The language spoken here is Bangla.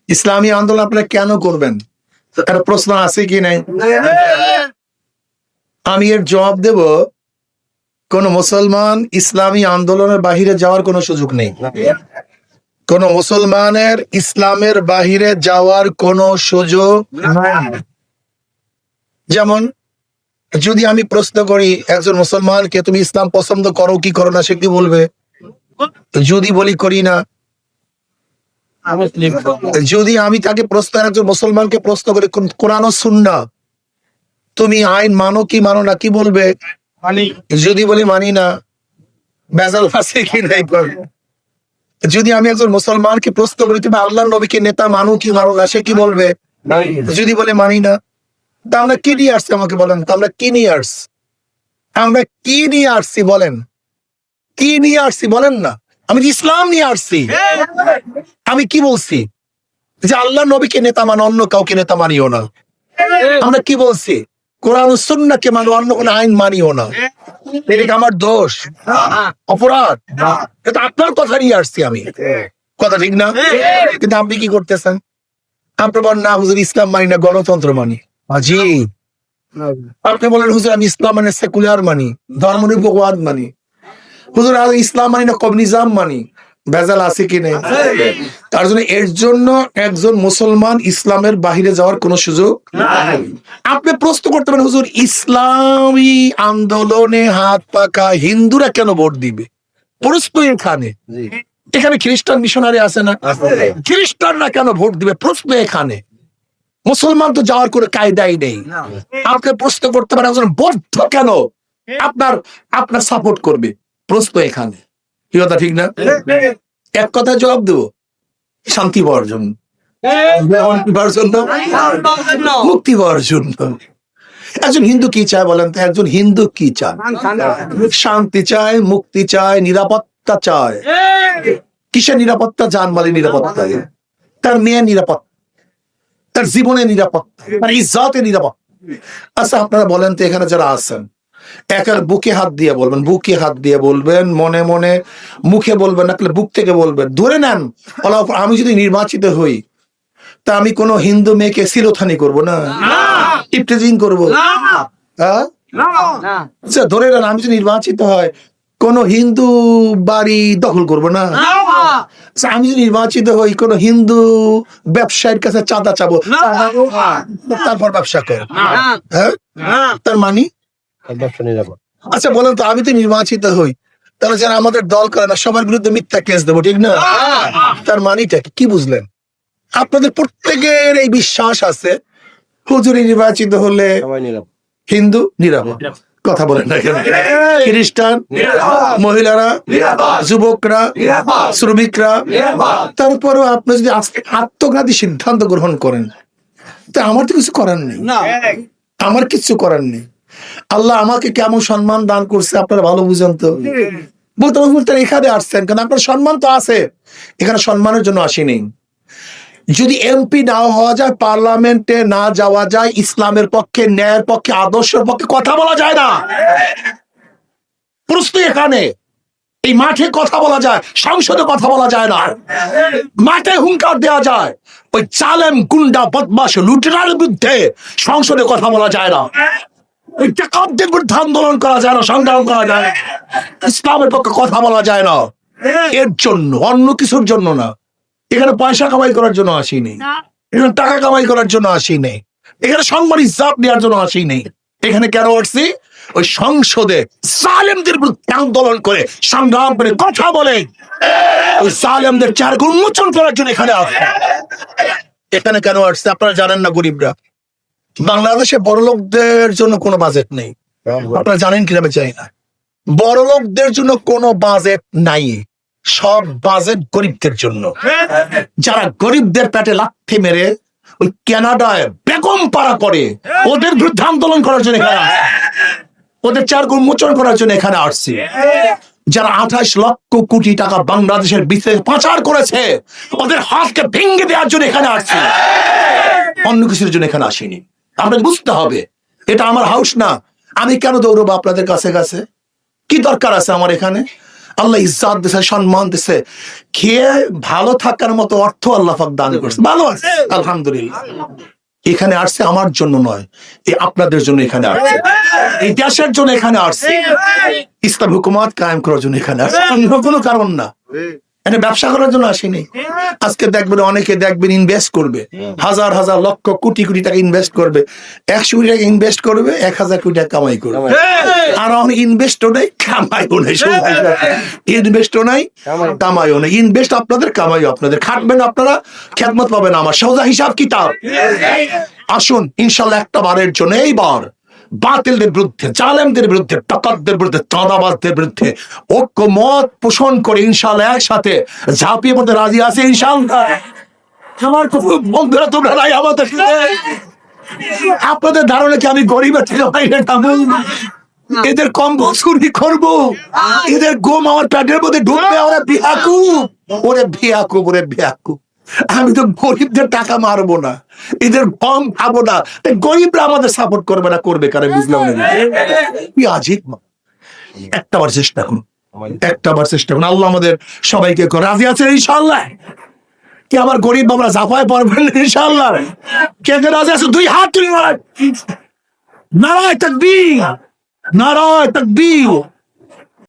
ইসলামী আন্দোলন আপনারা কেন করবেন? একটা প্রশ্ন আছে কি নাই? আমি এর জবাব দেব, কোন মুসলমান ইসলামী আন্দোলনের বাহিরে যাওয়ার কোনো সুযোগ নেই। কোন মুসলমানের ইসলামের বাহিরে যাওয়ার কোনো সুযোগ নাই। যেমন যদি আমি প্রশ্ন করি একজন মুসলমানকে, তুমি ইসলাম পছন্দ করো কি করো না, সে কি বলবে? যদি বলি করি না। যদি আমি তাকে প্রশ্ন, একজন মুসলমানকে প্রশ্ন করি কোরআন ও সুন্নাহ তুমি আইন মানো কি মানো না, কি বলবে? যদি বলি মানি না, বেজাল আছে কি নাই? যদি আমি একজন মুসলমানকে প্রশ্ন করি তুমি আল্লাহর নবীকে নেতা মানো কি মানো না, সে কি বলবে? যদি বলে মানি না। তা আমরা কি নিয়ে আসছি আমাকে বলেন তো, আমরা কি নিয়ে আসছি? আমরা কি নিয়ে আসছি বলেন? কি নিয়ে আসছি বলেন না? আমি ইসলাম নিয়ে আসছি। আমি কি বলছি? যে আল্লাহ নবীকে নেতা মানো, অন্য কাউকে নেতা মানিও না। আমরা কি বলছি? কোরআন ও সুন্নাহকে মানো, অন্য কোনো আইন মানিও না। এটা আমার দোষ, অপরাধ? এটা আপনার কথা নিয়ে আসছি আমি, কথা ঠিক না? কিন্তু আপনি কি করতেছেন? আপনি বলেন না হুজুর ইসলাম মানি না, গণতন্ত্র মানি। জি, আপনি বলেন হুজুর আমি ইসলাম মানে সেকুলার মানি, ধর্মনিরপেক্ষবাদ মানি। হুজুর আমি ইসলাম মানি না, কমিউনিজম মানি। ভেজাল আছে কি নেই? তার জন্য এর জন্য একজন মুসলমান ইসলামের বাহিরে যাওয়ার কোন সুযোগ নাই। আপনি প্রশ্ন করতে পারেন হুজুর ইসলামী আন্দোলনে হাত পাকা হিন্দুরা কেন ভোট দিবে? প্রশ্ন এখানে। এখানে খ্রিস্টান মিশনারি আছে না? খ্রিস্টানরা কেন ভোট দিবে? প্রশ্ন এখানে। মুসলমান তো যাওয়ার কোনো কায়দাই নেই। আপনি প্রশ্ন করতে পারেন একজন বৌদ্ধ কেন আপনার সাপোর্ট করবে? প্রশ্ন এখানে। কি কথা ঠিক না? এক কথা জবাব দেবো, শান্তি পাওয়ার জন্য, মুক্তি পাওয়ার জন্য। একজন হিন্দু কি চায় বলেন তো? একজন হিন্দু কি চায়? শান্তি চায়, মুক্তি চায়, নিরাপত্তা চায়। কিসের নিরাপত্তা? জানমালের নিরাপত্তা, তার মেয়ের নিরাপত্তা, তার জীবনের নিরাপত্তা, তার ইজ্জতের নিরাপত্তা। আচ্ছা আপনারা বলেন তো, এখানে যারা আছেন একের বুকে হাত দিয়ে বলবেন, বুকে হাত দিয়ে বলবেন, মনে মনে, মুখে বলবেন না, বুক থেকে বলবেন। ধরে নেন আমি যদি নির্বাচিত হই, তা আমি কোনো হিন্দু মেয়েকে সিলোথানি করবো না, ইফতেজিং করবো? হ্যাঁ, আচ্ছা ধরে নেন আমি যদি নির্বাচিত হয়, কোন হিন্দু বাড়ি দখল করবো না। আচ্ছা আমি যদি নির্বাচিত হই, কোন হিন্দু ব্যবসায়ীর কাছে চাঁদা চাবো, তারপর ব্যবসা কর? হ্যাঁ, তার মানে? আচ্ছা বলেন তো, আমি তো নির্বাচিত হই, তাহলে যারা আমাদের দল করে না সবার বিরুদ্ধে মিথ্যা কেস দেবো, ঠিক না? তার মানিটা কি বুঝলেন? আপনাদের প্রত্যেকের এই বিশ্বাস আছে হুজুরি নির্বাচিত হলে হিন্দু নিরাপদ। কথা বলেন না কেন? খ্রিস্টান, মহিলারা, যুবকরা, শ্রমিকরা। তারপরেও আপনি যদি আজকে আত্মঘাতী সিদ্ধান্ত গ্রহণ করেন, তা আমার তো কিছু করার নেই। আমার কিছু করার নেই। আল্লাহ আমাকে কেমন সম্মান দান করছে আপনারা ভালো বুঝেন তো। বলতে এখানে আসছেন কেন? আপনার সম্মান তো আছে, এখানে সম্মানের জন্য আসেনি। যদি এমপি না হওয়া যায়, পার্লামেন্টে না যাওয়া যায়, ইসলামের পক্ষে, ন্যায়ের পক্ষে, আদর্শের পক্ষে কথা বলা যায় না। প্রশ্ন এখানে। এই মাঠে কথা বলা যায়, সংসদে কথা বলা যায় না। মাঠে হুঙ্কার দেওয়া যায়, ওই জালেম গুন্ডা বদমাশ লুটেরার বিরুদ্ধে সংসদে কথা বলা যায় না। ওই ডাকাতদের বিরুদ্ধে আন্দোলন করা যায় না, সংগ্রাম করা যায় না। ইসলামের পক্ষে কথা বলা যায় না। এর জন্য, অন্য কিছুর জন্য না। এখানে পয়সা কামাই করার জন্য আসিনি, এখানে টাকা কামাই করার জন্য আসিনি, এখানে সম্মান ইজ্জত নেওয়ার জন্য আসিনি। এখানে কেন আসছি? ওই সংসদে জালেমদের বিরুদ্ধে আন্দোলন করে, সংগ্রাম করে, কথা বলে ওই জালেমদের চেহারা উন্মোচন করার জন্য এখানে আসছে। এখানে কেন আসছে আপনারা জানেন না? গরিবরা, বাংলাদেশে বড় লোকদের জন্য কোনো বাজেট নেই। আপনারা জানেন কিনা আমি চাই না। বড় লোকদের জন্য কোনো বাজেট নাই, সব বাজেট গরিবদের জন্য। যারা গরিবদের পেটে লাথি মেরে ওই কানাডায় বেগম পাড়া করে, ওদের বিরুদ্ধে আন্দোলন করার জন্য এখানে আসছে, ওদের চার উন্মোচন করার জন্য এখানে আসছে। যারা 28 লক্ষ কোটি টাকা বাংলাদেশের বিদেশে পাচার করেছে, ওদের হাতকে ভেঙে দেওয়ার জন্য এখানে আসছে, অন্য কিছুর জন্য এখানে আসেনি। আপনাকে বুঝতে হবে এটা আমার হাউস না। আমি কেন দৌড়বো আপনাদের কাছে কাছে? কি দরকার আছে আমার এখানে? আল্লাহ ইজ্জত দিছে, সম্মান দিছে, খেয়ে ভালো থাকার মতো অর্থ আল্লাহ পাক দান করছে, ভালো আছে আলহামদুলিল্লাহ। এখানে আসছে আমার জন্য নয়, এই আপনাদের জন্য এখানে আসছে, এই দেশের জন্য এখানে আসছে, ইসলাম হুকুমত কায়েম করার জন্য এখানে আসছে, অন্য কোনো কারণ না। এখানে ব্যবসা করার জন্য আসেনি। আজকে দেখবেন অনেকে দেখবেন ইনভেস্ট করবে, হাজার হাজার লক্ষ কোটি কোটি টাকা ইনভেস্ট করবে, 100 কোটি টাকা ইনভেস্ট করবে, 1000 কোটি টাকা কামাই করবে। আর ইনভেস্টও নেই, কামাইও নেই, ইনভেস্টও নাই, কামাইও নেই। ইনভেস্ট আপনাদের, কামাইও আপনাদের, খাটবেন আপনারা, খেদমত পাবেন আমার, সোজা হিসাব কিতাব। আসুন ইনশাল্লাহ একটা বারের জন্য এইবার বাতিলদের বিরুদ্ধে, জালেমদের বিরুদ্ধে, ডাকাতদের বিরুদ্ধে, চাঁদাবাজদের বিরুদ্ধে ঐক্যমত পোষণ করে ইনশাল্লাহ একসাথে ঝাঁপিয়ে পড়তে রাজি আছে ইনশাল্লাহ। আমার বন্ধুরা তোমরা নাই আমাদের সাথে। আপনাদের ধারণা কি আমি গরিবের থেকে বাইরে নামবো? এদের কম্বল চুরি করবো, এদের গম আমার পেটের মধ্যে ঢুকবে, ওরা বিয়াকুব, ওরে বিয়াকুব, ওরে বিয়াকুব। আমি তো গরিবদের টাকা মারবো না, এদের গম খাবো না, গরিবরা আমাদের সাপোর্ট করবে না, করবে কারণ বুঝলাম না। আজিব, একটা বার চেষ্টা করুন, একটা বার চেষ্টা করুন, আল্লাহ আমাদের সবাইকে রাজি আছে ইনশাআল্লাহ। কি আমার গরিব বাবরা জাফায় পারবেন ইনশাআল্লাহ? কে কে রাজি আছে? 2 হাত তুলে নারায় তাকবীর, নারায় তাকবীর।